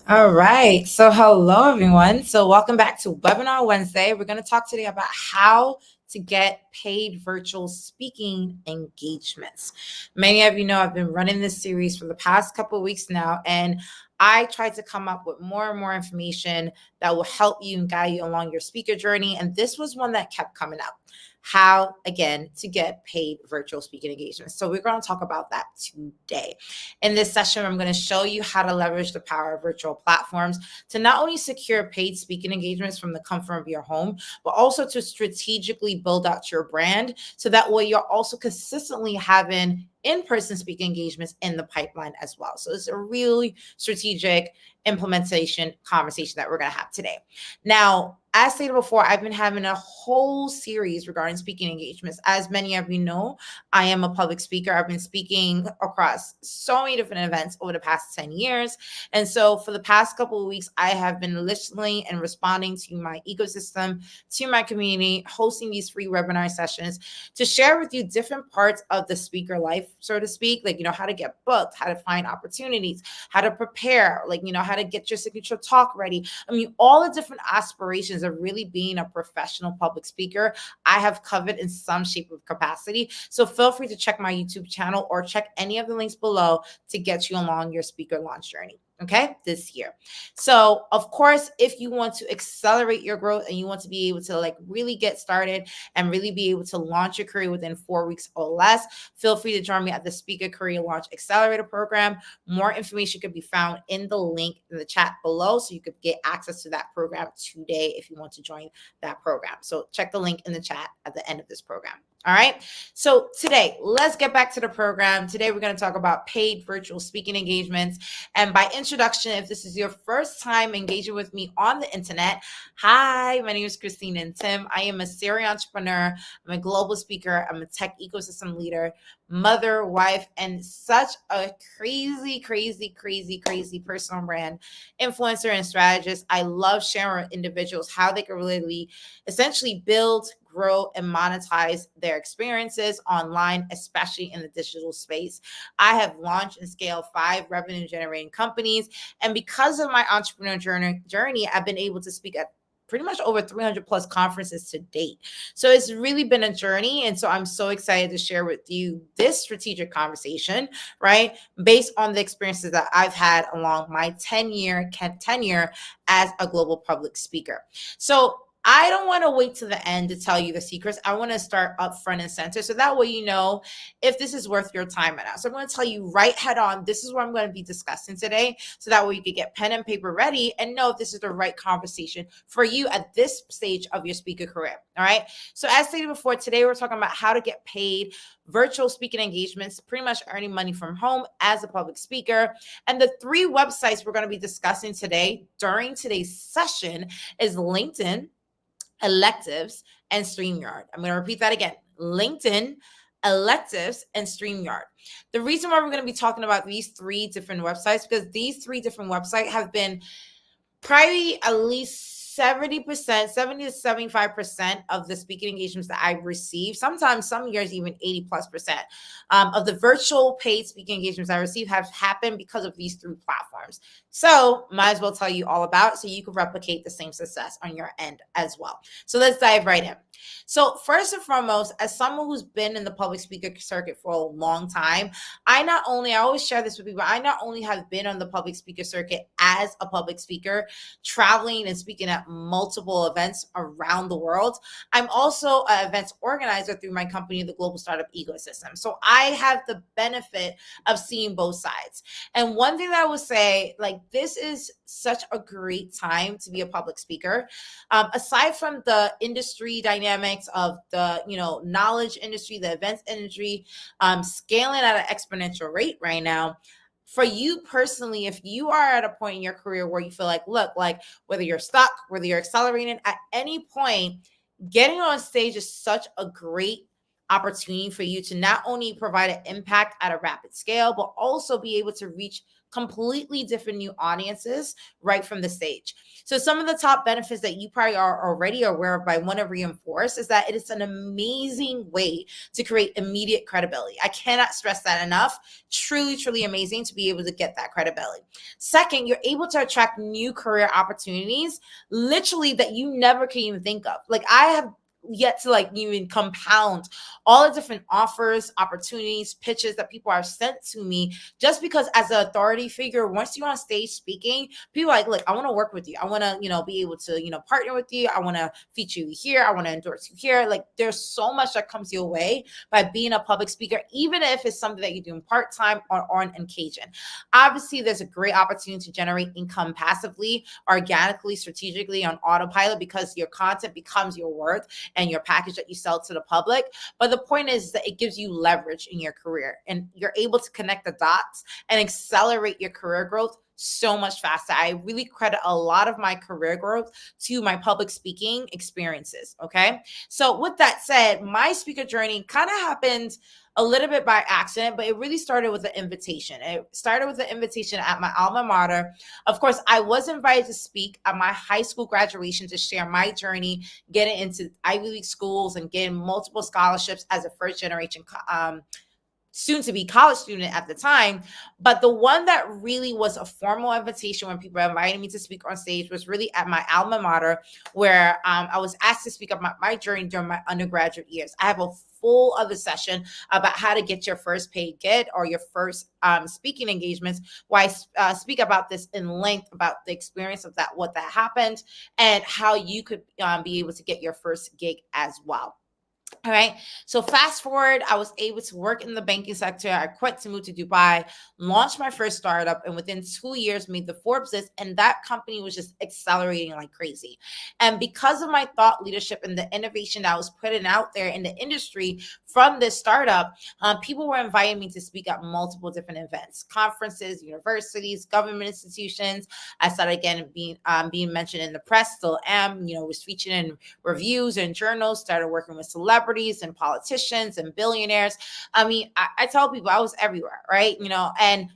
All right. So, hello, everyone. So, welcome back to Webinar Wednesday. We're going to talk today about how to get paid virtual speaking engagements. Many of you know I've been running this series for the past couple of weeks now, and I try to come up with more and more information that will help you and guide you along your speaker journey. And this was one that kept coming up. How, again, to get paid virtual speaking engagements. So, we're going to talk about that today. In this session, I'm going to show you how to leverage the power of virtual platforms to not only secure paid speaking engagements from the comfort of your home, but also to strategically build out your brand so that way you're also consistently having in-person speaking engagements in the pipeline as well. So it's a really strategic implementation conversation that we're going to have today. Now, as stated before, I've been having a whole series regarding speaking engagements. As many of you know, I am a public speaker. I've been speaking across so many different events over the past 10 years. And so for the past couple of weeks, I have been listening and responding to my ecosystem, to my community, hosting these free webinar sessions to share with you different parts of the speaker life, so to speak, like, how to get booked, how to find opportunities, how to prepare, like, how to get your signature talk ready. I mean, all the different aspirations of really being a professional public speaker, I have covered in some shape of capacity. So feel free to check my YouTube channel or check any of the links below to get you along your speaker launch journey. Okay, this year. So, of course, if you want to accelerate your growth and you want to be able to really get started and really be able to launch your career within 4 weeks or less, feel free to join me at the Speaker Career Launch Accelerator Program. More information could be found in the link in the chat below, so you could get access to that program today if you want to join that program. So check the link in the chat at the end of this program. All right. So today, let's get back to the program. Today, we're going to talk about paid virtual speaking engagements. And by introduction, if this is your first time engaging with me on the internet, hi, my name is Christine and Tim. I am a serial entrepreneur. I'm a global speaker. I'm a tech ecosystem leader, mother, wife, and such a crazy, crazy, crazy, crazy personal brand influencer and strategist. I love sharing with individuals how they can really essentially build, grow, and monetize their experiences online, especially in the digital space. I have launched and scaled 5 revenue generating companies. And because of my entrepreneur journey, I've been able to speak at pretty much over 300 plus conferences to date. So it's really been a journey. And so I'm so excited to share with you this strategic conversation, right? Based on the experiences that I've had along my 10-year tenure as a global public speaker. So I don't want to wait to the end to tell you the secrets. I want to start up front and center. So that way, if this is worth your time or not. So I'm going to tell you right head on, this is what I'm going to be discussing today. So that way you could get pen and paper ready and know if this is the right conversation for you at this stage of your speaker career. All right. So as stated before, today we're talking about how to get paid virtual speaking engagements, pretty much earning money from home as a public speaker. And the 3 websites we're going to be discussing today during today's session is LinkedIn, Electives, and StreamYard. I'm going to repeat that again. LinkedIn, Electives, and StreamYard. The reason why we're going to be talking about these 3 different websites, because these 3 different websites have been probably at least 70%, 70 to 75% of the speaking engagements that I've received, sometimes some years even 80 plus percent of the virtual paid speaking engagements I receive have happened because of these 3 platforms. So might as well tell you all about it so you can replicate the same success on your end as well. So let's dive right in. So first and foremost, as someone who's been in the public speaker circuit for a long time, I always share this with people, I not only have been on the public speaker circuit as a public speaker, traveling and speaking at multiple events around the world, I'm also an events organizer through my company, the Global Startup Ecosystem. So I have the benefit of seeing both sides. And one thing that I would say, this is such a great time to be a public speaker. Aside from the industry dynamics of the knowledge industry, the events industry, scaling at an exponential rate right now, for you personally, if you are at a point in your career where you feel whether you're stuck, whether you're accelerating, at any point, getting on stage is such a great opportunity for you to not only provide an impact at a rapid scale, but also be able to reach completely different new audiences right from the stage. So some of the top benefits that you probably are already aware of, but I want to reinforce, is that it is an amazing way to create immediate credibility. I cannot stress that enough. Truly, truly amazing to be able to get that credibility. Second, you're able to attract new career opportunities, literally, that you never can even think of. Like, I have yet to like even compound all the different offers, opportunities, pitches that people have sent to me, just because as an authority figure, once you're on stage speaking, people are like, look, I want to work with you. I want to, be able to, partner with you. I want to feature you here. I want to endorse you here. Like, there's so much that comes your way by being a public speaker, even if it's something that you're doing part-time or on occasion. Obviously, there's a great opportunity to generate income passively, organically, strategically, on autopilot, because your content becomes your worth and your package that you sell to the public. But the point is that it gives you leverage in your career, and you're able to connect the dots and accelerate your career growth so much faster. I really credit a lot of my career growth to my public speaking experiences. Okay. So with that said, my speaker journey kind of happened a little bit by accident, but it really started with an invitation. It started with an invitation at my alma mater. Of course, I was invited to speak at my high school graduation to share my journey, getting into Ivy League schools and getting multiple scholarships as a first generation soon to be college student at the time. But the one that really was a formal invitation when people invited me to speak on stage was really at my alma mater, where I was asked to speak about my journey during my undergraduate years. I have a full other session about how to get your first paid gig or your first speaking engagements, where I speak about this in length, about the experience of that, what that happened, and how you could be able to get your first gig as well. All right. So fast forward, I was able to work in the banking sector. I quit to move to Dubai, launched my first startup, and within 2 years made the Forbes list. And that company was just accelerating like crazy. And because of my thought leadership and the innovation that I was putting out there in the industry from this startup, people were inviting me to speak at multiple different events, conferences, universities, government institutions. I started again being mentioned in the press, still am, was featured in reviews and journals, started working with celebrities and politicians and billionaires. I mean, I tell people I was everywhere, right? And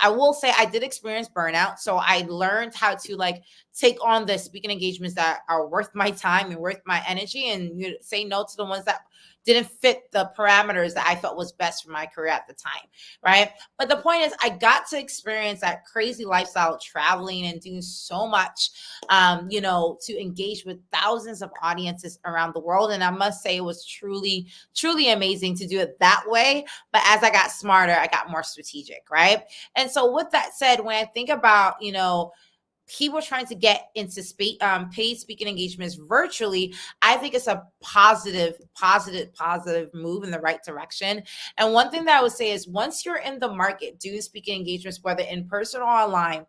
I will say I did experience burnout. So I learned how to like take on the speaking engagements that are worth my time and worth my energy, and say no to the ones that didn't fit the parameters that I felt was best for my career at the time, right? But the point is, I got to experience that crazy lifestyle, traveling and doing so much, to engage with thousands of audiences around the world. And I must say, it was truly, truly amazing to do it that way. But as I got smarter, I got more strategic, right? And so with that said, when I think about, people trying to get into paid speaking engagements virtually, I think it's a positive move in the right direction. And one thing that I would say is, once you're in the market doing speaking engagements, whether in person or online,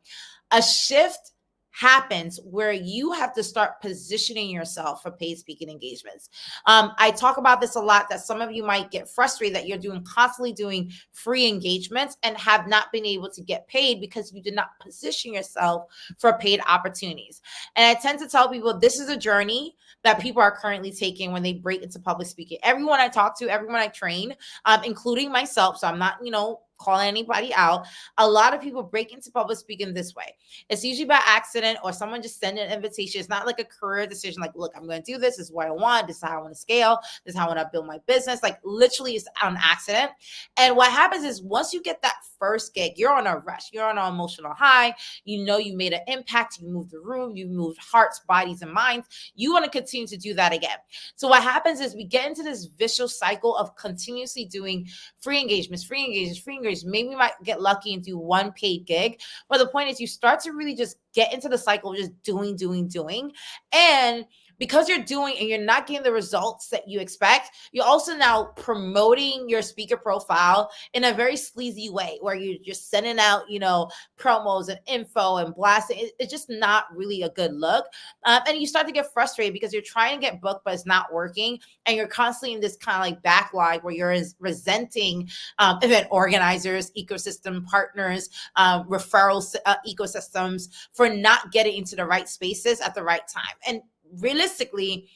a shift happens where you have to start positioning yourself for paid speaking engagements. I talk about this a lot, that some of you might get frustrated that you're constantly doing free engagements and have not been able to get paid because you did not position yourself for paid opportunities. And I tend to tell people this is a journey that people are currently taking when they break into public speaking. Everyone I talk to, everyone I train, including myself, so I'm not, calling anybody out. A lot of people break into public speaking this way. It's usually by accident, or someone just send an invitation. It's not like a career decision. Like, look, I'm going to do this. This is what I want. This is how I want to scale. This is how I want to build my business. Like, literally, it's on accident. And what happens is, once you get that first gig, you're on a rush. You're on an emotional high. You made an impact. You moved the room. You moved hearts, bodies, and minds. You want to continue to do that again. So what happens is, we get into this vicious cycle of continuously doing free engagements. Maybe we might get lucky and do one paid gig. But the point is, you start to really just get into the cycle of just doing. And because you're doing and you're not getting the results that you expect, you're also now promoting your speaker profile in a very sleazy way, where you're just sending out, promos and info and blasting. It's just not really a good look. And you start to get frustrated because you're trying to get booked, but it's not working. And you're constantly in this kind of like backlog where you're resenting event organizers, ecosystem partners, referral ecosystems for not getting into the right spaces at the right time. And realistically,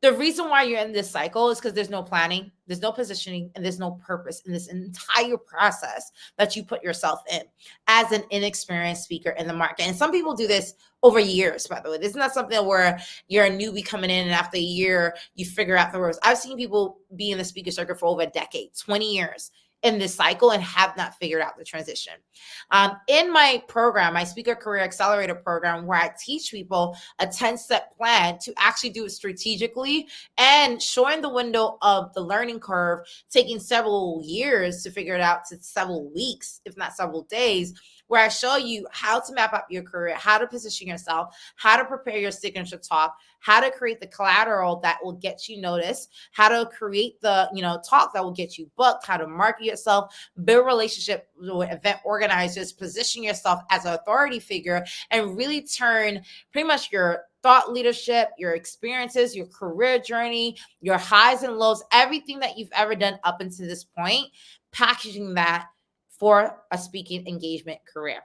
The reason why you're in this cycle is because there's no planning, there's no positioning, and there's no purpose in this entire process that you put yourself in as an inexperienced speaker in the market. And some people do this over years, by the way. This is not something where you're a newbie coming in and after a year you figure out the ropes. I've seen people be in the speaker circuit for over a decade, 20 years in this cycle and have not figured out the transition. In my program, my Speaker Career Accelerator program, where I teach people a 10-step plan to actually do it strategically and showing the window of the learning curve, taking several years to figure it out to several weeks, if not several days, where I show you how to map out your career, how to position yourself, how to prepare your signature talk, how to create the collateral that will get you noticed, how to create the talk that will get you booked, how to market yourself, build relationship with event organizers, position yourself as an authority figure, and really turn pretty much your thought leadership, your experiences, your career journey, your highs and lows, everything that you've ever done up until this point, packaging that for a speaking engagement career.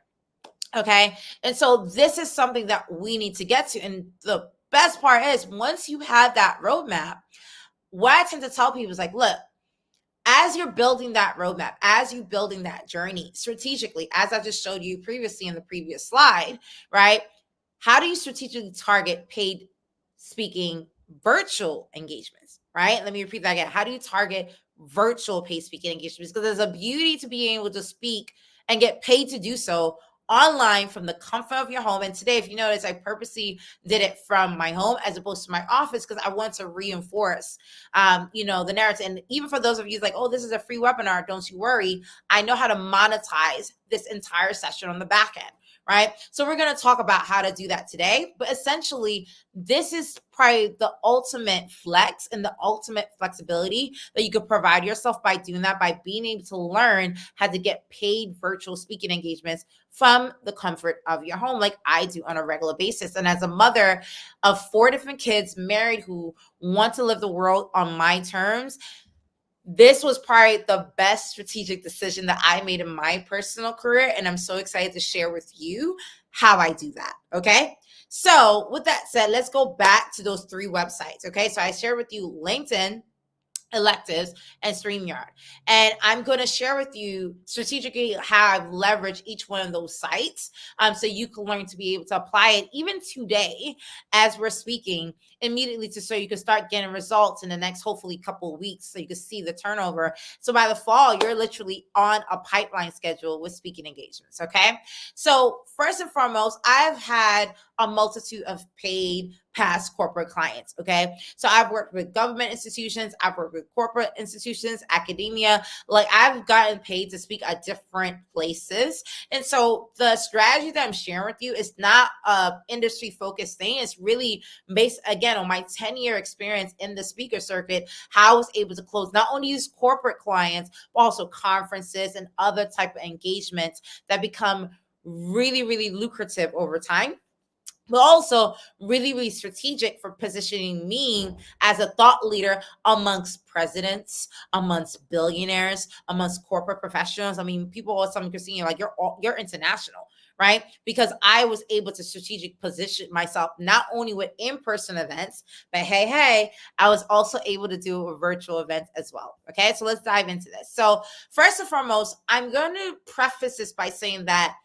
Okay. And so this is something that we need to get to. And the best part is once you have that roadmap, what I tend to tell people is like, look, as you're building that roadmap, as you're building that journey strategically, as I just showed you previously in the previous slide, right? How do you strategically target paid speaking virtual engagements, right? Let me repeat that again. How do you target virtual paid speaking engagements? Because there's a beauty to being able to speak and get paid to do so online from the comfort of your home. And today, if you notice, I purposely did it from my home as opposed to my office because I want to reinforce, the narrative. And even for those of you like, oh, this is a free webinar, don't you worry. I know how to monetize this entire session on the back end. Right. So we're going to talk about how to do that today. But essentially, this is probably the ultimate flex and the ultimate flexibility that you could provide yourself by doing that, by being able to learn how to get paid virtual speaking engagements from the comfort of your home, like I do on a regular basis. And as a mother of 4 different kids, married, who want to live the world on my terms, this was probably the best strategic decision that I made in my personal career. And I'm so excited to share with you how I do that. Okay. So with that said, let's go back to those 3 websites. Okay. So I shared with you LinkedIn, Electives, and StreamYard. And I'm going to share with you strategically how I've leveraged each one of those sites so you can learn to be able to apply it even today as we're speaking immediately so you can start getting results in the next, hopefully, couple of weeks so you can see the turnover. So by the fall, you're literally on a pipeline schedule with speaking engagements, okay? So first and foremost, I've had a multitude of paid past corporate clients, okay? So I've worked with government institutions, I've worked with corporate institutions, academia, like I've gotten paid to speak at different places. And so the strategy that I'm sharing with you is not a industry focused thing. It's really based, again, on my 10-year experience in the speaker circuit, how I was able to close not only these corporate clients, but also conferences and other type of engagements that become really, really lucrative over time, but also really, really strategic for positioning me as a thought leader amongst presidents, amongst billionaires, amongst corporate professionals. I mean, people all of a sudden are seeing like you're international, right? Because I was able to strategic position myself not only with in-person events, but hey, I was also able to do a virtual event as well. Okay, so let's dive into this. So first and foremost, I'm going to preface this by saying that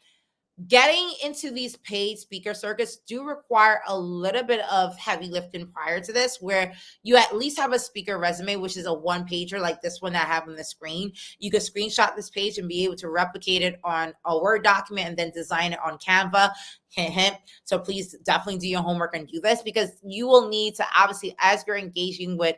getting into these paid speaker circuits do require a little bit of heavy lifting prior to this, where you at least have a speaker resume, which is a 1-pager like this one that I have on the screen. You can screenshot this page and be able to replicate it on a Word document and then design it on Canva. Hint, hint. So please definitely do your homework and do this, because you will need to, obviously, as you're engaging with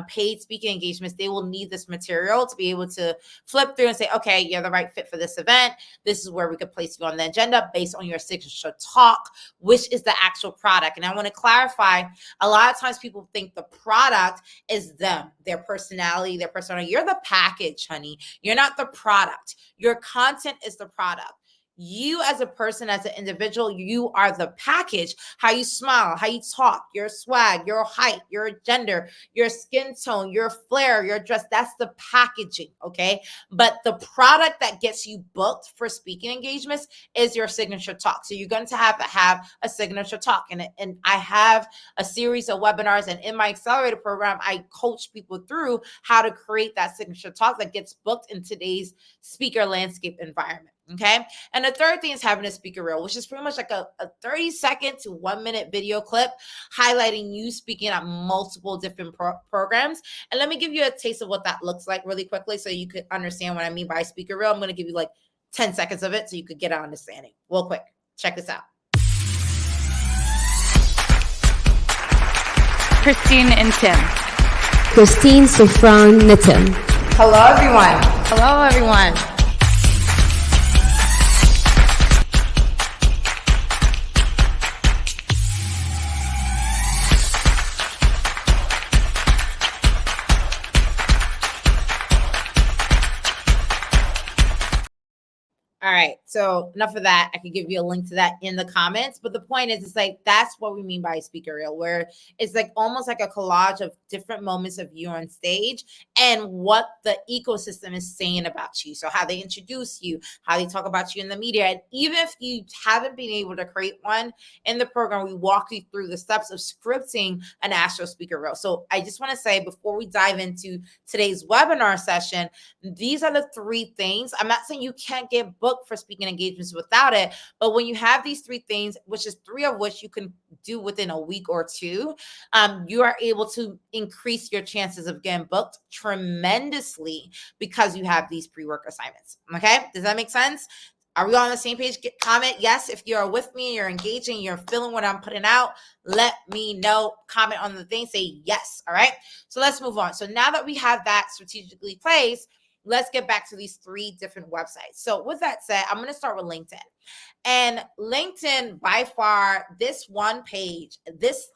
paid speaking engagements, they will need this material to be able to flip through and say, okay, you're the right fit for this event. This is where we could place you on the agenda based on your signature talk, which is the actual product. And I want to clarify, a lot of times people think the product is them, their personality, their persona. You're the package, honey. You're not the product. Your content is the product. You as a person, as an individual, you are the package. How you smile, how you talk, your swag, your height, your gender, your skin tone, your flair, your dress, that's the packaging, okay? But the product that gets you booked for speaking engagements is your signature talk. So you're going to have a signature talk. And I have a series of webinars, and in my accelerator program, I coach people through how to create that signature talk that gets booked in today's speaker landscape environment. Okay. And the third thing is having a speaker reel, which is pretty much like a 30-second to 1 minute video clip highlighting you speaking at multiple different programs. And let me give you a taste of what that looks like really quickly so you could understand what I mean by speaker reel. I'm going to give you like 10 seconds of it so you could get an understanding real quick. Check this out. Christine and Tim. Christine, Sofran, Nitin. Hello, everyone. Hello, everyone. All right. So enough of that. I can give you a link to that in the comments. But the point is, it's like, that's what we mean by a speaker reel, where it's like almost like a collage of different moments of you on stage and what the ecosystem is saying about you. So how they introduce you, how they talk about you in the media. And even if you haven't been able to create one in the program, we walk you through the steps of scripting an actual speaker reel. So I just want to say, before we dive into today's webinar session, these are the 3 things. I'm not saying you can't get booked for speaking engagements without it, but when you have these 3 things, which is 3 of which you can do within a week or 2, you are able to increase your chances of getting booked tremendously because you have these pre-work assignments. Okay, does that make sense? Are we all on the same page? Comment yes if you're with me, you're engaging, you're feeling what I'm putting out. Let me know. Comment on the thing, say yes. All right, so let's move on. So now that we have that strategically placed, let's get back to these 3 different websites. So with that said, I'm going to start with LinkedIn. And LinkedIn, by far, this one page, this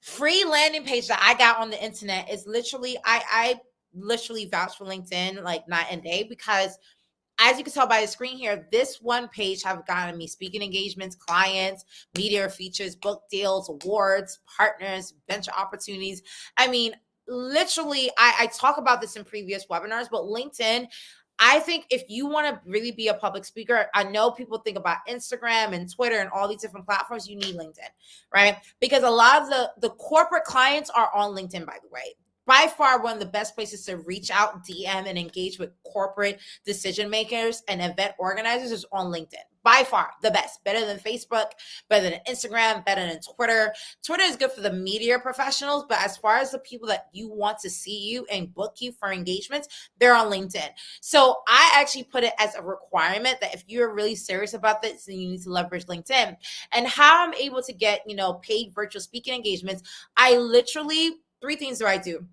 free landing page that I got on the internet is literally, I literally vouch for LinkedIn like night and day, because as you can tell by the screen here, this one page have gotten me speaking engagements, clients, media features, book deals, awards, partners, venture opportunities. I mean, literally, I talk about this in previous webinars, but LinkedIn, I think if you want to really be a public speaker, I know people think about Instagram and Twitter and all these different platforms. You need LinkedIn, right? Because a lot of the corporate clients are on LinkedIn, by the way. By far, one of the best places to reach out, DM, and engage with corporate decision makers and event organizers is on LinkedIn. By far, the best. Better than Facebook, better than Instagram, better than Twitter. Twitter is good for the media professionals, but as far as the people that you want to see you and book you for engagements, they're on LinkedIn. So I actually put it as a requirement that if you're really serious about this, then you need to leverage LinkedIn. And how I'm able to get, paid virtual speaking engagements, I literally, 3 things do I do.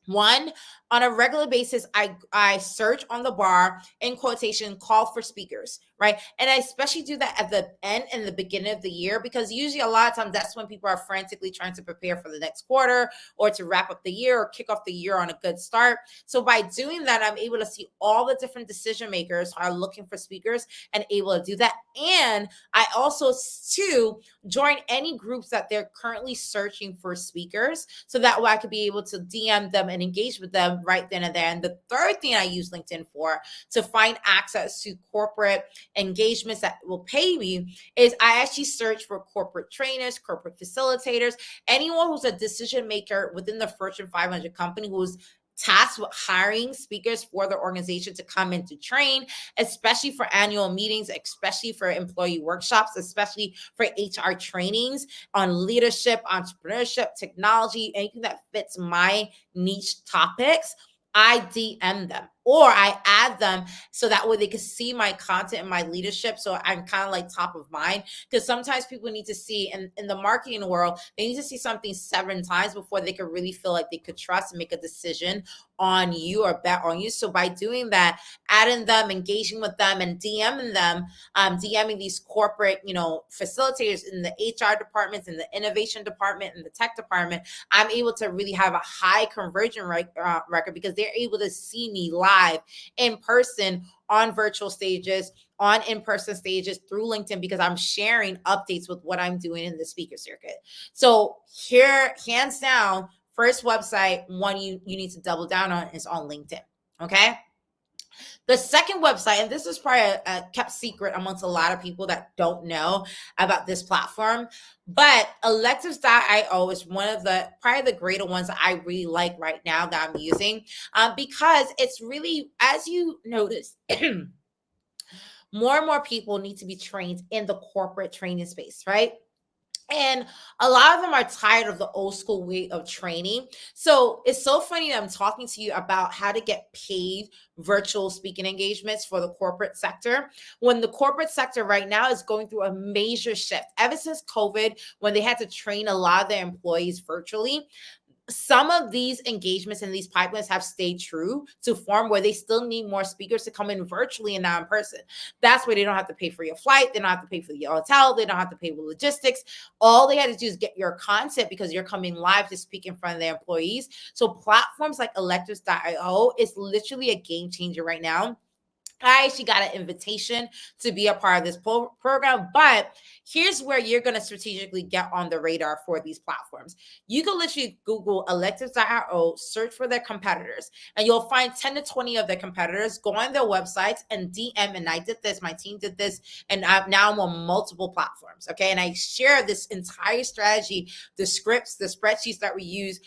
1, on a regular basis, I search on the bar, in quotation, call for speakers, right? And I especially do that at the end and the beginning of the year, because usually a lot of times that's when people are frantically trying to prepare for the next quarter or to wrap up the year or kick off the year on a good start. So by doing that, I'm able to see all the different decision makers who are looking for speakers and able to do that. And I also, too, join any groups that they're currently searching for speakers, so that way I could be able to DM them and engage with them right then and there. And the third thing I use LinkedIn for, to find access to corporate engagements that will pay me, is I actually search for corporate trainers, corporate facilitators, anyone who's a decision maker within the Fortune 500 company who's tasked with hiring speakers for their organization to come in to train, especially for annual meetings, especially for employee workshops, especially for HR trainings on leadership, entrepreneurship, technology, anything that fits my niche topics. I DM them or I add them so that way they can see my content and my leadership. So I'm kind of like top of mind, because sometimes people need to see, and in the marketing world, they need to see something 7 times before they could really feel like they could trust and make a decision on you or bet on you. So by doing that, adding them, engaging with them, and DMing them, DMing these corporate, facilitators in the HR departments, in the innovation department, in the tech department, I'm able to really have a high conversion record, because they're able to see me live in person on virtual stages, on in-person stages through LinkedIn because I'm sharing updates with what I'm doing in the speaker circuit. So here, hands down, first website, one you need to double down on is on LinkedIn. Okay. The second website, and this is probably a kept secret amongst a lot of people that don't know about this platform, but electives.io is one of the probably the greater ones that I really like right now that I'm using because it's really, as you notice, more and more people need to be trained in the corporate training space, right? And a lot of them are tired of the old school way of training. So it's so funny that I'm talking to you about how to get paid virtual speaking engagements for the corporate sector when the corporate sector right now is going through a major shift. Ever since COVID, when they had to train a lot of their employees virtually, some of these engagements and these pipelines have stayed true to form where they still need more speakers to come in virtually and not in person. That's where they don't have to pay for your flight. They don't have to pay for your hotel. They don't have to pay for logistics. All they had to do is get your content because you're coming live to speak in front of their employees. So platforms like electives.io is literally a game changer right now. I actually got an invitation to be a part of this program, but here's where you're going to strategically get on the radar for these platforms. You can literally Google electives.io, search for their competitors, and you'll find 10 to 20 of their competitors. Go on their websites and DM, and I did this, my team did this, and now I'm on multiple platforms, okay? And I share this entire strategy, the scripts, the spreadsheets that we use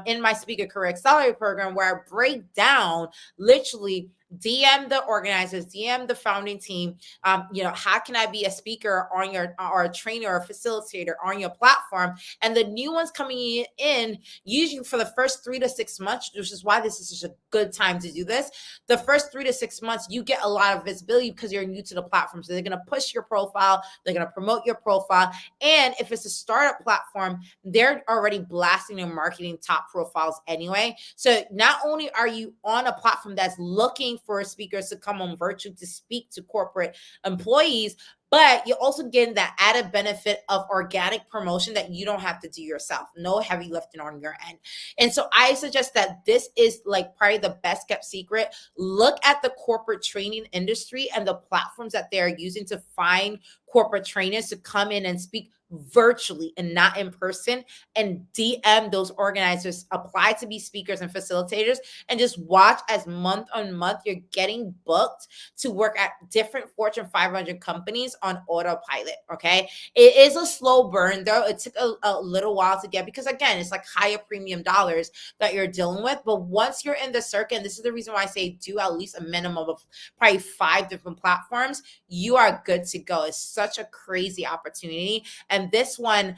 in my Speaker Career Accelerator program, where I break down literally DM the organizers, DM the founding team. How can I be a speaker on your or a trainer or a facilitator on your platform? And the new ones coming in, usually for the first 3 to 6 months, which is why this is such a good time to do this. The first 3 to 6 months, you get a lot of visibility because you're new to the platform. So they're going to push your profile, they're going to promote your profile. And if it's a startup platform, they're already blasting and marketing top profiles anyway. So not only are you on a platform that's looking for speakers to come on virtual to speak to corporate employees, but you're also getting that added benefit of organic promotion that you don't have to do yourself. No heavy lifting on your end. And so I suggest that this is like probably the best kept secret. Look at the corporate training industry and the platforms that they're using to find corporate trainers to come in and speak virtually and not in person, and DM those organizers, apply to be speakers and facilitators, and just watch as month on month you're getting booked to work at different Fortune 500 companies on autopilot. Okay. It is a slow burn though. It took a little while to get, because again, it's like higher premium dollars that you're dealing with. But once you're in the circuit, and this is the reason why I say do at least a minimum of probably 5 different platforms, you are good to go. It's such a crazy opportunity. And this one,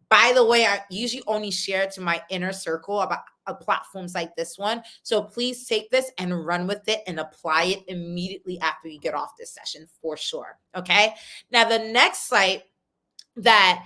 by the way, I usually only share to my inner circle about platforms like this one. So please take this and run with it and apply it immediately after you get off this session for sure. Okay. Now, the next site that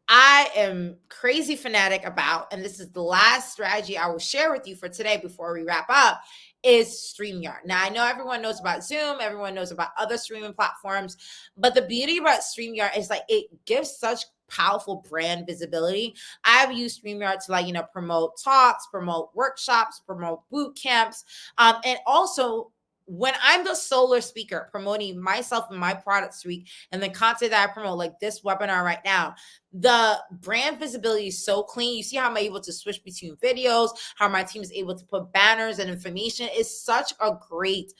I am crazy fanatic about, and this is the last strategy I will share with you for today before we wrap up, is StreamYard. Now, I know everyone knows about Zoom, everyone knows about other streaming platforms, but the beauty about StreamYard is like it gives such powerful brand visibility. I've used StreamYard to promote talks, promote workshops, promote boot camps, and also when I'm the solo speaker promoting myself and my product suite and the content that I promote, like this webinar right now, the brand visibility is so clean. You see how I'm able to switch between videos, how my team is able to put banners and information. It's such a great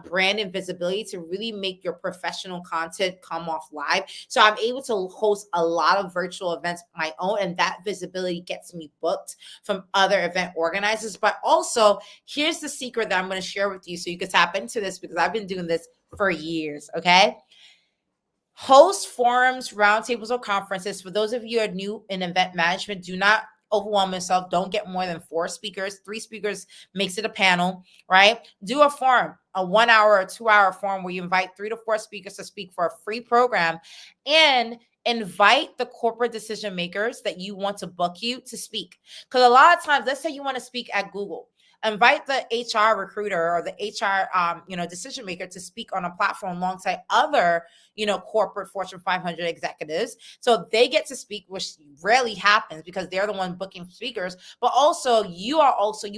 brand and visibility to really make your professional content come off live. So I'm able to host a lot of virtual events of my own, and that visibility gets me booked from other event organizers. But also, here's the secret that I'm going to share with you so you can tap into this, because I've been doing this for years, okay? Host forums, roundtables, or conferences. For those of you who are new in event management, do not overwhelm yourself. Don't get more than 4 speakers. 3 speakers makes it a panel, right? Do a forum, a 1 hour or 2 hour forum where you invite 3 to 4 speakers to speak for a free program, and invite the corporate decision makers that you want to book you to speak. Because a lot of times, let's say you want to speak at Google. invite the HR recruiter or the HR, decision maker to speak on a platform alongside other, corporate Fortune 500 executives. So they get to speak, which rarely happens because they're the one booking speakers. But also, you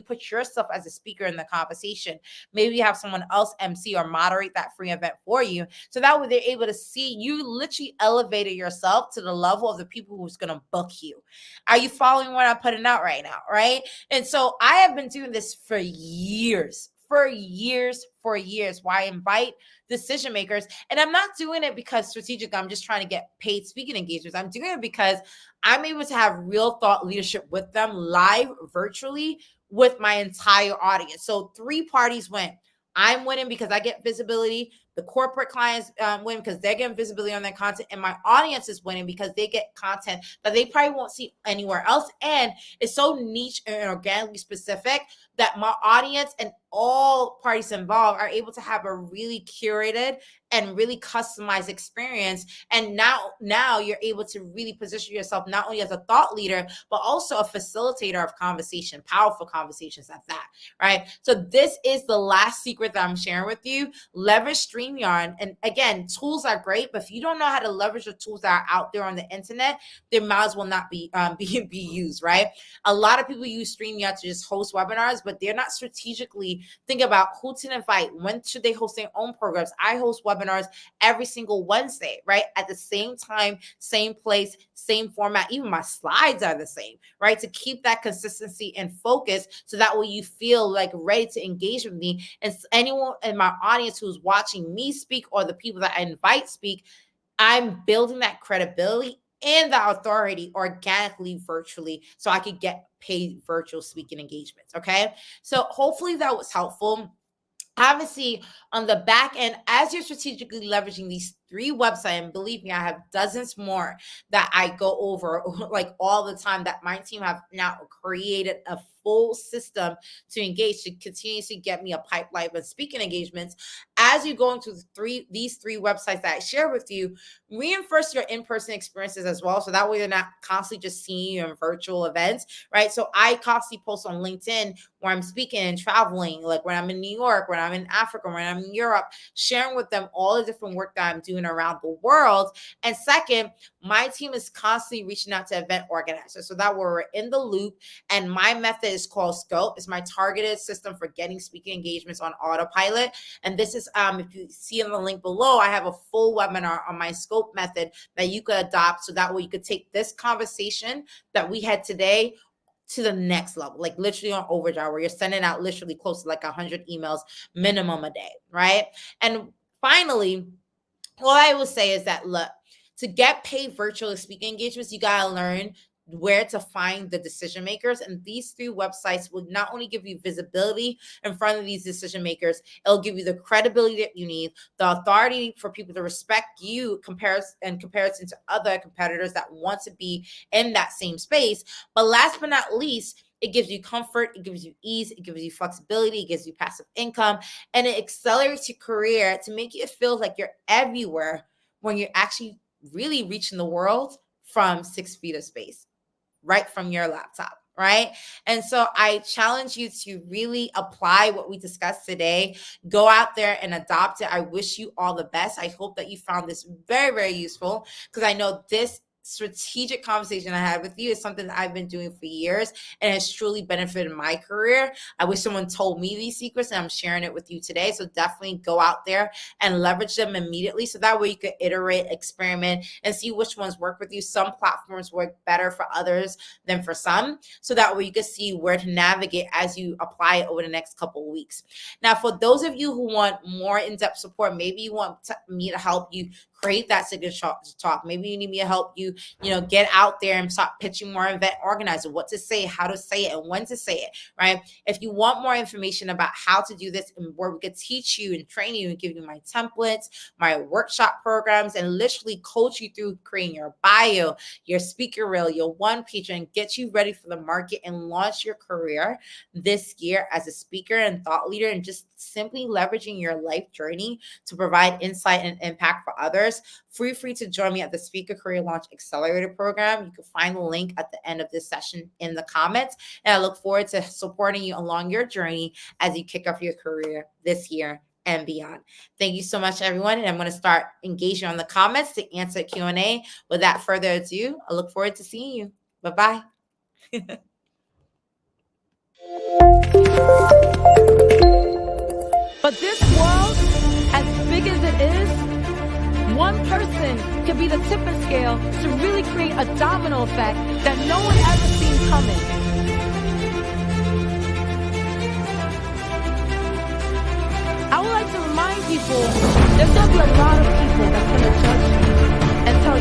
put yourself as a speaker in the conversation. Maybe you have someone else MC or moderate that free event for you. So that way they're able to see you literally elevated yourself to the level of the people who's going to book you. Are you following what I'm putting out right now? Right. And so I have been doing this for years, where I invite decision makers. And I'm not doing it because strategic, I'm just trying to get paid speaking engagements. I'm doing it because I'm able to have real thought leadership with them live virtually with my entire audience. So 3 parties win. I'm winning because I get visibility. The corporate clients win because they're getting visibility on their content. And my audience is winning because they get content that they probably won't see anywhere else. And it's so niche and organically specific that my audience and all parties involved are able to have a really curated and really customized experience. And now you're able to really position yourself not only as a thought leader, but also a facilitator of conversation, powerful conversations at that, right? So this is the last secret that I'm sharing with you. Leverage StreamYard. And again, tools are great, but if you don't know how to leverage the tools that are out there on the internet, they might as well not be used, right? A lot of people use StreamYard to just host webinars, but they're not strategically thinking about who to invite, when should they host their own programs. I host webinars every single Wednesday, right? At the same time, same place, same format. Even my slides are the same, right? To keep that consistency and focus so that way you feel like ready to engage with me. And anyone in my audience who's watching me speak or the people that I invite speak, I'm building that credibility and the authority organically, virtually, so I could get paid virtual speaking engagements. Okay. So hopefully that was helpful. Obviously, on the back end, as you're strategically leveraging these 3 websites, and believe me, I have dozens more that I go over like all the time that my team have now created a full system to engage, to continuously get me a pipeline of speaking engagements. As you go into these 3 websites that I share with you, reinforce your in-person experiences as well. So that way they're not constantly just seeing you in virtual events, right? So I constantly post on LinkedIn where I'm speaking and traveling, like when I'm in New York, when I'm in Africa, when I'm in Europe, sharing with them all the different work that I'm doing around the world. And second, my team is constantly reaching out to event organizers so that we're in the loop. And my method is called Scope. It's my targeted system for getting speaking engagements on autopilot. And this is, if you see in the link below, I have a full webinar on my Scope method that you could adopt. So that way you could take this conversation that we had today to the next level, like literally on overdrive, where you're sending out literally close to like 100 emails minimum a day, right? And finally, all I will say is that, look, to get paid virtual speaking engagements, you got to learn where to find the decision makers. And these 3 websites will not only give you visibility in front of these decision makers, it'll give you the credibility that you need, the authority for people to respect you in comparison to other competitors that want to be in that same space. But last but not least, it gives you comfort, it gives you ease, it gives you flexibility, it gives you passive income, and it accelerates your career to make it feel like you're everywhere when you're actually really reaching the world from 6 feet of space, right from your laptop, right? And so I challenge you to really apply what we discussed today. Go out there and adopt it. I wish you all the best. I hope that you found this very, very useful, because I know this strategic conversation I had with you is something that I've been doing for years and has truly benefited my career. I wish someone told me these secrets, and I'm sharing it with you today. So definitely go out there and leverage them immediately. So that way you could iterate, experiment, and see which ones work with you. Some platforms work better for others than for some. So that way you can see where to navigate as you apply it over the next couple of weeks. Now, for those of you who want more in-depth support, maybe you want me to help you create that signature talk. Maybe you need me to help you, get out there and start pitching more event organizer, what to say, how to say it, and when to say it, right? If you want more information about how to do this and where we could teach you and train you and give you my templates, my workshop programs, and literally coach you through creating your bio, your speaker reel, your one pager, and get you ready for the market and launch your career this year as a speaker and thought leader, and just simply leveraging your life journey to provide insight and impact for others, course, feel free to join me at the Speaker Career Launch Accelerator Program. You can find the link at the end of this session in the comments. And I look forward to supporting you along your journey as you kick off your career this year and beyond. Thank you so much, everyone. And I'm going to start engaging on the comments to answer Q&A. Without further ado, I look forward to seeing you. Bye-bye. But this world, as big as it is, one person could be the tipping scale to really create a domino effect that no one ever seen coming. I would like to remind people, there's going to be a lot of people that's going to judge you and tell